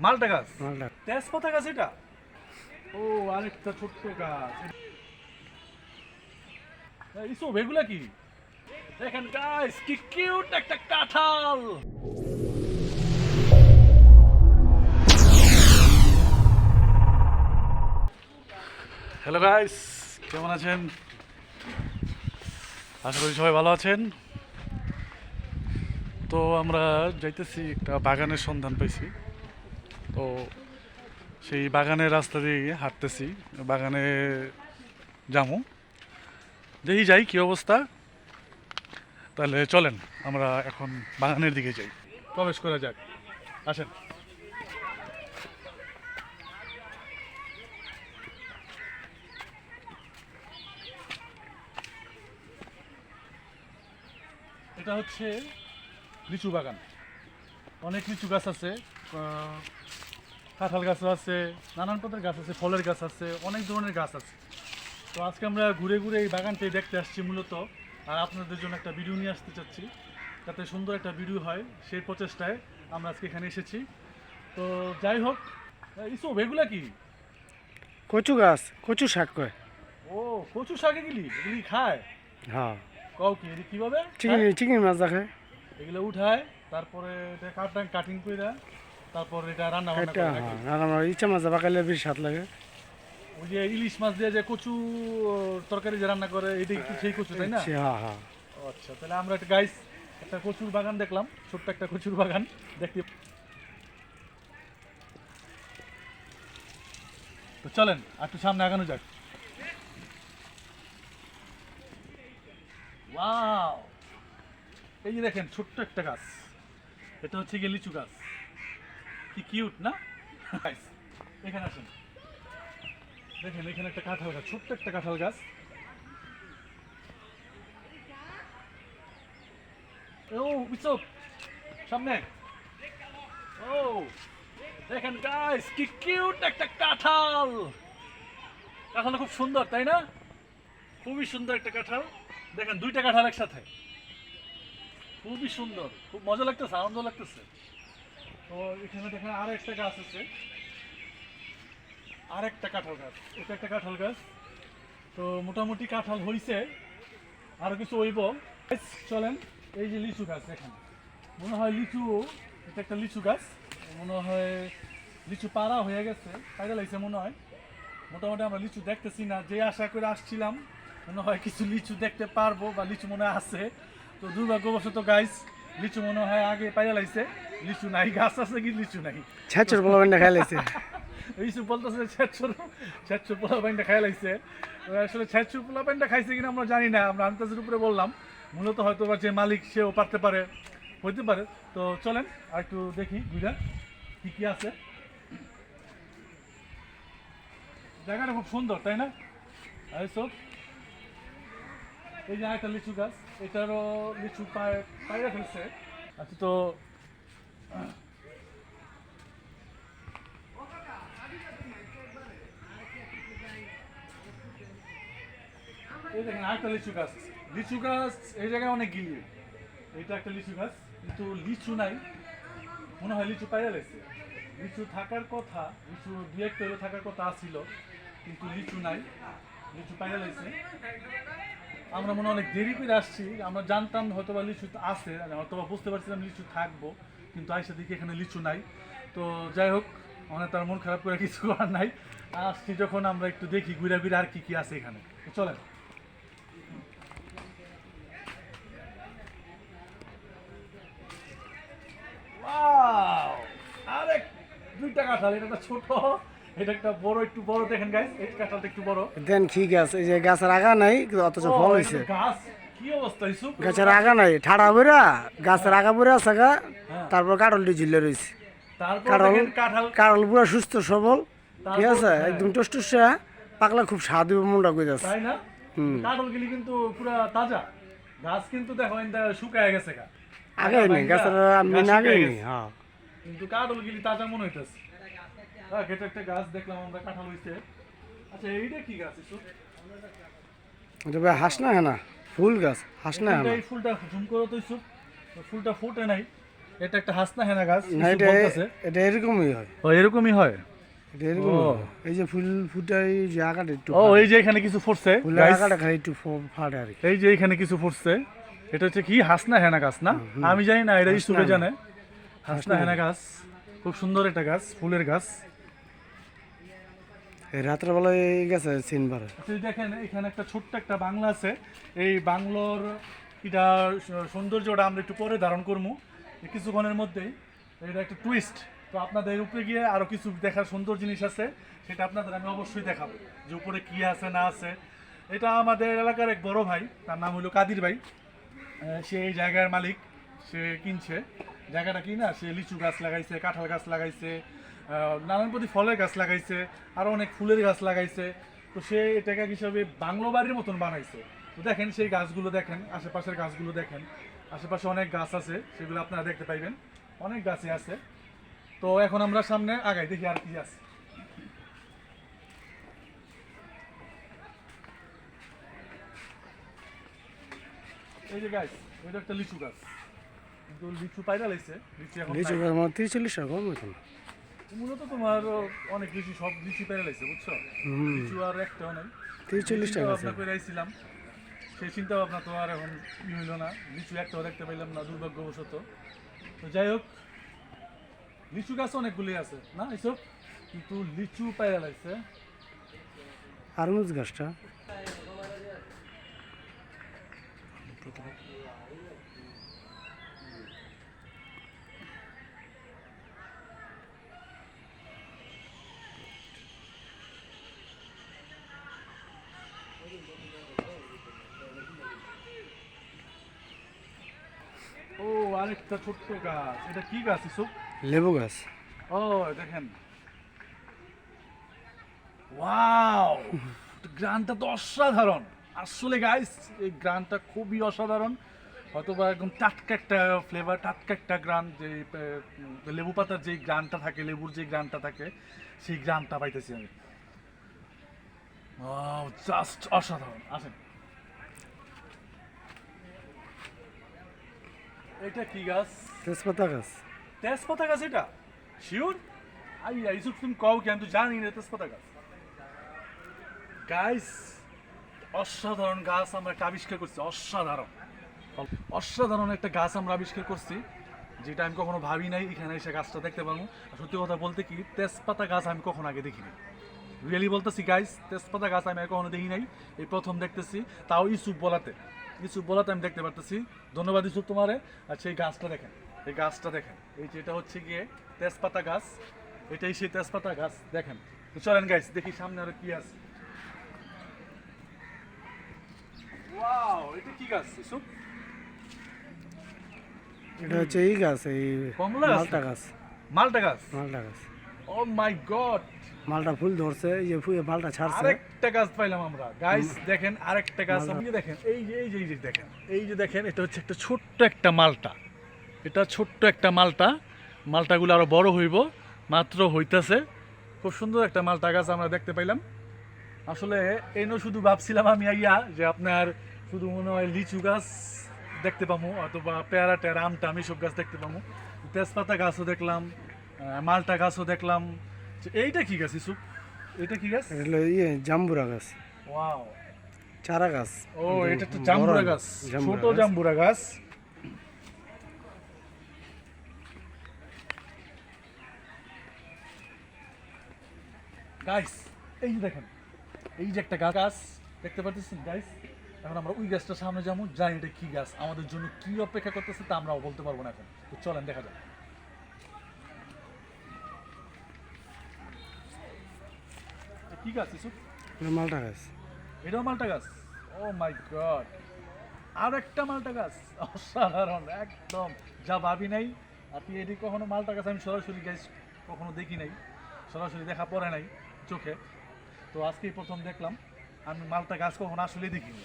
মালটা গাছ, মালটা। তেজপাতা গাছ এটা। ও আরেকটা ছোট্ট গাছ। ইসব এগুলা কি? দেখেন গাইস, কি কিউট একটা কাঁঠাল। হ্যালো গাইস, কেমন আছেন? আশা করি সবাই ভালো আছেন। তো আমরা যাইতেছি, একটা বাগানের সন্ধান পাইছি। তো সেই বাগানের রাস্তা দিয়ে হাঁটতেছি, বাগানে যাবো, দেখি যাই কি অবস্থা। তাহলে চলেন আমরা এখন বাগানের দিকে যাই, প্রবেশ করা যাক, আসেন। এটা হচ্ছে লিচু বাগান। অনেক লিচু গাছ আছে, কাঁঠাল গাছও আছে, নানান প্রকারের গাছ আছে, ফলের গাছ আছে, অনেক ধরনের গাছ আছে। তো আজকে আমরা ঘুরে ঘুরে এই বাগানটাই দেখতে আসছি মূলত, আর আপনাদের জন্য একটা ভিডিও নিয়ে আসতে চাচ্ছি, যাতে সুন্দর একটা ভিডিও হয় সেই প্রচেষ্টায় আমরা আজকে এখানে এসেছি। তো যাই হোক, ইসব এগুলা কি? কচু গাছ, কচু শাক কয়। ও, কচু শাক এগুলি এগুলি খায়? হ্যাঁ, কও কি এটি কিভাবে চিকেন খায়? চিকেন মাছ দেখায়। এগুলো উঠায়, তারপরে এটা কাটিং করে, তারপর এটা রান্না বান্না এটা করে হ্যাঁ, নাকি? আর আমার ইচ্ছা মাছ পাকাইলে বেশি স্বাদ লাগে। ওই যে ইলিশ মাছ দিয়ে যে কচু তরকারি যে রান্না করে, এটাই কি সেই কচু, তাই না? হ্যাঁ হ্যাঁ। ও আচ্ছা, তাহলে আমরা একটা গাইস, একটা কচুর বাগান দেখলাম, ছোট্ট একটা কচুর বাগান দেখতে। তো চলেন আর একটু সামনে আগানো যাক। ওয়াও, এই যে দেখেন ছোট্ট একটা গাছ, এটা হচ্ছে গিয়ে লিচু গাছ। কি কিউট না? Guys, এখানে আসেন, দেখেন এখানে একটা কাঁঠাল গাছ, ছোট্ট একটা কাঁঠাল গাছ। ও বিচপ, সামনে। ও দেখেন গাইস, কি কিউট একটা কাঁঠাল। কাঁঠালটা খুব সুন্দর, তাই না? খুবই সুন্দর একটা কাঁঠাল। দেখেন দুইটা কাঁঠাল একসাথে, খুবই সুন্দর, খুব মজা লাগতেছে, আনন্দ লাগতেছে। তো এখানে দেখেন আর একটা গাছ আছে, আর একটা কাঁঠাল গাছ, এটা একটা কাঁঠাল গাছ। তো মোটামুটি কাঁঠাল হইছে, আরো কিছু হইব। চলেন, এই যে লিচু গাছ দেখেন, মনে হয় লিচু, এটা একটা লিচু গাছ, মনে হয় লিচু পাড়া হয়ে গেছে, পাইরা লাগছে মনে হয়। মোটামুটি আমরা লিচু দেখতেছি না, যে আশা করে আসছিলাম মনে হয় কিছু লিচু দেখতে পারবো, বা লিচু মনে হয় আছে। তো দুর্ভাগ্যবশত গাইস, লিচু মনে হয় আগে পাইরা লাগছে, লিচু নাই, গাছ আছে কি লিচু নাই। ছাচ্চর বলা বান্ডা খাই লাইছে। লিচু বলতেছে ছ্যাঁচুর পোলা পাইনটা খাই লাগছে। আসলে ছ্যাঁচুর পোলা পাইনটা খাইছে কিনা আমরা জানি না, আমরা আন্দাজের উপরে বললাম। মূলত হয়তো বা যে মালিক সেও পারতে পারে, হইতে পারে। তো চলেন আর একটু দেখি ঘুরে কি কি আছে। জায়গাটা খুব সুন্দর, তাই না? সব এই যে একটা লিচু গাছ, এটারও লিচু পায়রা ফেলছে। আচ্ছা, তো এই দেখেন আরেকটা লিচু গাছ আছে। লিচু গাছ এই জায়গায় অনেক গিলি। এটা একটা লিচু গাছ, কিন্তু লিচু নাই, মনে হয় লিচু পাইয়া লাগছে। লিচু থাকার কথা, লিচু দু একটা হলে থাকার কথা ছিল, কিন্তু লিচু নাই, লিচু পাইয়া লাগছে। আমরা মনে হয় অনেক দেরি করে আসছি, আমরা জানতাম হয়তো বা লিচু আছে, হয়তো বা বুঝতে পারছিলাম লিচু থাকবো, কিন্তু আইসা দেখি এখানে লিচু নাই। তো যাই হোক, মানে তার মন খারাপ করে কিছু করার নাই। আসছি যখন আমরা একটু দেখি ঘুরে ঘুরে আর কি কি আছে এখানে। তো চলেন। ওয়াও, আরেক দুইটা কাঁঠাল, এটা একটা ছোট, এটা একটা বড়, একটু বড় দেখেন গাইস, এই কাঁঠালটা একটু বড়। দেন কি গাছ, এই যে গাছের আগা নাই কিন্তু অথচ ও, ফল এটা হয়েছে। তো গাছ, কি অবস্থা ইসুফ? গাছের আগা নাই, ঠাড়া বইরা গাছের আগা বইরা আছে গা। হ্যাঁ। তারপর কাঁঠালটি ঝুলে রয়েছে। তারপর কাঁঠাল দেখেন কাঁঠাল, কাঁঠাল পুরা সুস্থ সবল, ঠিক তারপর আছে, হ্যাঁ, একদম টসটসা পাকলা, খুব স্বাদ হবে মনটা কই যাচ্ছে। তাই না? হুম। কাঁঠালগুলি কিন্তু পুরা তাজা, গাছ কিন্তু দেখো এটা শুকায় গেছে গা, আগে নেই গাছের আমি গাছ না আগে শুকায় নেই। গেছে, হ্যাঁ, কিন্তু কাঁঠালগুলি তাজা মনে হইতেছে। হ্যাঁ, এটা একটা গাছ দেখলাম আমরা, কাঁঠাল হইছে। আচ্ছা, এইটা কি গাছ ইসুফ? এটা ভাই হাস না হ্যাঁ না, ফুল গাছ, হাস না হ্যাঁ না। এই ফুলটা ঝুম করো তো ইসুফ, ফুলটা ফুটে নাই, এটা একটা হাসনা হেনা গাছ না কিছু এটা বলতেছে। এটা এরকমই হয়, ও এরকমই হয়। এটা এরকমই ও। হয়। এই যে ফুল ফুটাই যে আকাটা একটু ও এই যে এখানে কিছু ফুটছে ফুলের guys, আকাটা খালি একটু ফাটে আর কি। এই যে এখানে কিছু ফুটছে, এটা হচ্ছে কি হাসনা হেনা গাছ না? আমি জানি না, এটা হাসনা ইসুবে হেনা। জানে। হাসনা হেনা গাছ খুব সুন্দর একটা গাছ, ফুলের গাছ। এই রাত্রেবেলায় এই গাছে চিনবার আচ্ছা, এই দেখেন এখানে একটা ছোট্ট একটা বাংলা আছে। এই বাংলোর এটা সৌন্দর্যটা আমরা একটু পরে ধারণ করবো এই কিছুক্ষণের মধ্যেই। এটা একটা টুইস্ট। তো আপনাদের উপরে গিয়ে আরো কিছু দেখার সুন্দর জিনিস আছে, সেটা আপনাদের আমি অবশ্যই দেখাবো যে উপরে কি আছে না আছে। এটা আমাদের এলাকার এক বড় ভাই, তার নাম হলো কাদির ভাই। সে এই জায়গার মালিক, সে কিনছে জায়গাটা কিনা, সে লিচু গাছ লাগাইছে, কাঁঠাল গাছ লাগাইছে, নানান প্রতি ফলের গাছ লাগাইছে, আরও অনেক ফুলের গাছ লাগাইছে। তো সে এটাকে হিসাবে বাংলো বাড়ির মতন বানাইছে। তো দেখেন সেই গাছগুলো দেখেন, আশেপাশের গাছগুলো দেখেন, আশেপাশে অনেক গাছ আছে, সেগুলো আপনারা দেখতে পাইবেন, অনেক গাছই আছে। তো এখন আমরা সামনে আগাই, দেখি আর কি আছে। এই যে গাছ, ওইটা একটা লিচু গাছ, কিন্তু লিচু পাইরা লাইছে, লিচু এখন লিচু নাই। গাছ আমার 30-40 টাকা কম এখন। মূলত তোমার অনেক লিচু, সব লিচু পেরে লাইছে, বুঝছো? হুম। লিচু আর একটাও নাই। 30-40 টাকা আছে। চিন্তা করে আইছিলাম, সেই চিন্তা ভাবনা তো আর এখন ই হইলো না, লিচু একটাও দেখতে পাইলাম না দুর্ভাগ্যবশত। তো যাই হোক, লিচু গাছ অনেকগুলি আছে না এইসব, কিন্তু লিচু পাইরা লাইছে। আরমুজ গাছটা ও আরেকটা ছোট্ট গাছ, এটা কি গাছ ইসব? লেবু গাছ। ও দেখেন, ওয়াও, গ্রানটা তো অসাধারণ আসলে গাইস, এই গ্রানটা খুবই অসাধারণ। হয়তোবা একদম টাটকা একটা ফ্লেভার, টাটকা একটা গ্রান, যে লেবু পাতার যে গ্রানটা থাকে, লেবুর যে গ্রানটা থাকে, সেই গ্রানটা পাইতেছি আমি। ওয়াও, জাস্ট অসাধারণ। আসেন, এটা কি গাছ? তেজপাতা গাছ। তেজপাতা গাছ এটা? শিওর? আইয়া ইসুক তুমি কও কি, আমি তো জানি না তেজপাতা গাছ। গাইস, অসাধারণ গাছ আমরা একটা আবিষ্কার করছি, অসাধারণ অসাধারণ একটা গাছ আমরা আবিষ্কার করছি, যেটা আমি কখনো ভাবি নাই এখানে এসে গাছটা দেখতে পারবো। আর সত্যি কথা বলতে কি, তেজপাতা গাছ আমি কখনো আগে দেখিনি, রিয়েলি বলতেছি গাইস, তেজপাতা গাছ আমি কখনো দেখি নাই, এই প্রথম দেখতেছি, তাও ইউসুফ বলাতে, ইউসুফ বলাতে আমি দেখতে পারতেছি। ধন্যবাদ ইউসুফ তোমারে। আর সেই গাছটা দেখেন, এই গাছটা দেখেন, এই যে এটা হচ্ছে গিয়ে তেজপাতা গাছ, এটাই সেই তেজপাতা গাছ দেখেন। তো চলেন গাইস দেখি সামনে আরো কি আছে। ওয়াও, এটা কি গাছ ইউসুফ? এটা হচ্ছে এই গাছ, এই কমলা গাছ মালটা না? গাছ। মালটা গাছ। মালটা গাছ। ও মাই গড, মালটা ফুল ধরছে, এই যে মালটা ছাড়ছে। আরেকটা গাছ পাইলাম আমরা গাইস, দেখেন আরেকটা গাছ। আপনি দেখেন, এই যে এই যে এই যে দেখেন, এই যে দেখেন, এটা হচ্ছে একটা ছোট্ট একটা মালটা, এটা ছোট্ট একটা মালটা। মালটাগুলো আরো বড় হইব, মাত্র হইতাছে। খুব সুন্দর একটা মালটা গাছ আমরা দেখতে পাইলাম। আসলে এনো শুধু ভাবছিলাম আমি আইয়া যে আপনার শুধু মনে হয় লিচু গাছ দেখতে পাবো, অথবা পেয়ারা টেয়ারা আমটা আমি সব গাছ দেখতে পাবো। তেজপাতা গাছও দেখলাম, মালটা গাছও দেখলাম। এইটা কি গাছ ইসুপ? এটা কি গাছ? এটা হলো জাম্বুরা গাছ, ওয়াও, চারা গাছ। ও এটা তো জাম্বুরা গাছ, ছোট জাম্বুরা গাছ। গাইস, এই যে দেখেন, এই যে একটা গাছ দেখতে পাচ্ছেন গাইস। এখন আমরা ওই গাছটার সামনে যাবো, জানি এটা কি গাছ, আমাদের জন্য কি অপেক্ষা করতেছে তা আমরাও বলতে পারবো না এখন। তো চলেন দেখা যাক। কি গাছ ইসুফ? মালটা গাছ। এটাও মালটা গাছ? ও মাই গড, আর একটা মালটা গাছ, অসাধারণ একদম, যা ভাবি নাই। আপনি এটি কখনো মালটা গাছ আমি সরাসরি গাছ কখনো দেখি নাই, সরাসরি দেখা পড়ে নাই চোখে। তো আজকেই প্রথম দেখলাম, আমি মালটা গাছ কখনো আসলে দেখিনি।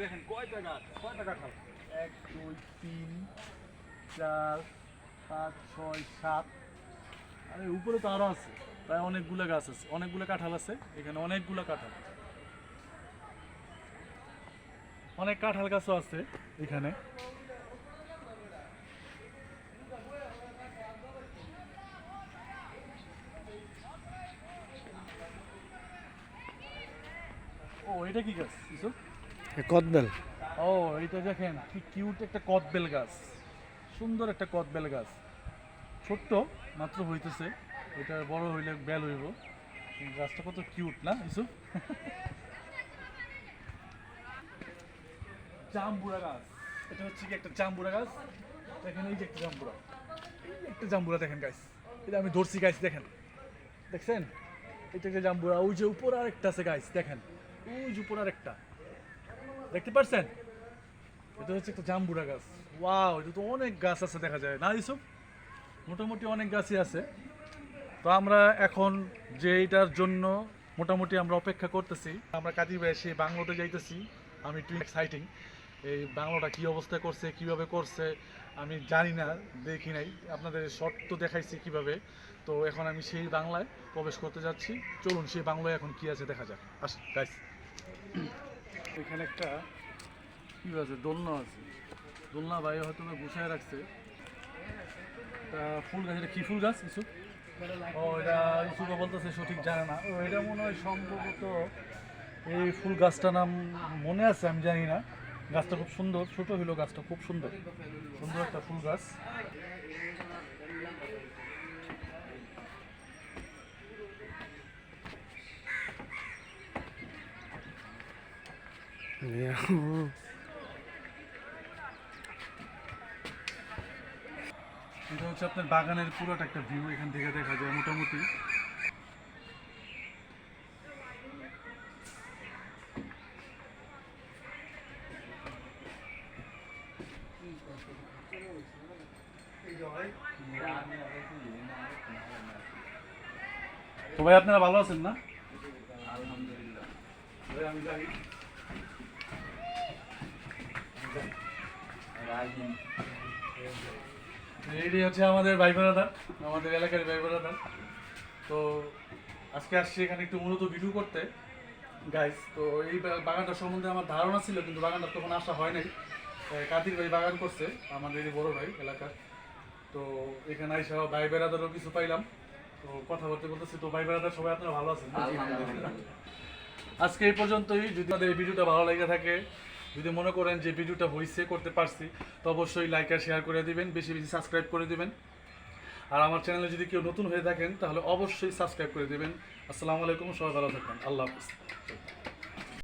দেখেন কয়টা গাছ, কয়টা কাঁঠাল, 1 2 3 4 5 6 7, আরে উপরে তো আরো আছে। প্রায় অনেকগুলো গাছ আছে, অনেকগুলো কাঁঠাল আছে এখানে, অনেকগুলো কাঁঠাল, অনেক কাঁঠাল গাছও আছে এখানে। ও এটা কি গাছ ইসব? কদবেল। ও এইটা দেখেন কি কিউট একটা কদবেল গাছ, সুন্দর একটা কদবেল গাছ, ছোট্ট মাত্র হইতেছে, এটা বড় হইলে বেল হইব। গাছটা কত কিউট না ইসব? জাম্বুরা গাছ, এটা হচ্ছে কি একটা জাম্বুরা গাছ, দেখেন এই যে একটা জাম্বুরা, এই যে একটা জাম্বুরা দেখেন গাছ, এটা আমি ধরছি গাছ, দেখেন দেখছেন, এটা একটা জাম্বুরা, ওই যে উপর আর একটা আছে গাছ দেখেন, ওই যে উপর আর একটা, দেখতে পারছেন? এটা হচ্ছে একটা জাম্বুরা গাছ। ওয়াও, এটা তো অনেক গাছ আছে দেখা যায় না ইসব, মোটামুটি অনেক গাছই আছে। তো আমরা এখন যে এটার জন্য মোটামুটি আমরা অপেক্ষা করতেছি, আমরা কাজী ভাই সেই বাংলোতে যাইতেছি, আমি একটু এক্সাইটিং, এই বাংলোটা কী অবস্থা করছে, কিভাবে করছে আমি জানি না, দেখি নাই, আপনাদের শর্ট তো দেখাইছি কিভাবে। তো এখন আমি সেই বাংলায় প্রবেশ করতে যাচ্ছি, চলুন সেই বাংলায় এখন কি আছে দেখা যাক, আসুন গাইস। এখানে একটা কি আছে, দোলনা আছে, দোলনা ভাই হয়তো গুছায় রাখছে, তা ফুল গাছ, এটা কি ফুল গাছ ইসু? ও এটা ইসুকে বলতেছে সঠিক জানে না, ও এটা মনে হয় সম্ভবত এই ফুল গাছটার নাম মনে আছে, আমি জানি না। গাছটা খুব সুন্দর, ছোট হইলো গাছটা খুব সুন্দর, সুন্দর একটা ফুল গাছ। এটা হচ্ছে আপনার বাগানের পুরোটা একটা ভিউ, এখান থেকে দেখা যায় মোটামুটি। তো ভাই আপনারা ভালো আছেন না? আলহামদুলিল্লাহ ভাই, আমি যাই। এইটি হচ্ছে আমাদের ভাই ব্রাদার, আমাদের এলাকার ভাই ব্রাদার। তো আজকে আসছি এখানে একটু মূলত ভিডিও করতে গাইস। তো এই বাগানটা সম্বন্ধে আমার ধারণা ছিল, কিন্তু বাগানটা তখন আসা হয় নাই। কাদির ভাই বাগান করছে, আমাদের এই বড় ভাই এলাকার। তো এখানে এসে ভাই বেড়াদারও কিছু পাইলাম, তো কথা বলতে বলতেছি। তো ভাই বেড়াদার সবাই আপনারা ভালো আছেন? আজকে এই পর্যন্তই। যদি আমাদের এই ভিডিওটা ভালো লেগে থাকে, যদি মনে করেন যে ভিডিওটা হয়েছে, করতে পারছি, তো অবশ্যই লাইক আর শেয়ার করে দিবেন, বেশি বেশি সাবস্ক্রাইব করে দিবেন। আর আমার চ্যানেলে যদি কেউ নতুন হয়ে থাকেন তাহলে অবশ্যই সাবস্ক্রাইব করে দিবেন। আসসালামু আলাইকুম, সবাই ভালো থাকবেন, আল্লাহ হাফিজ।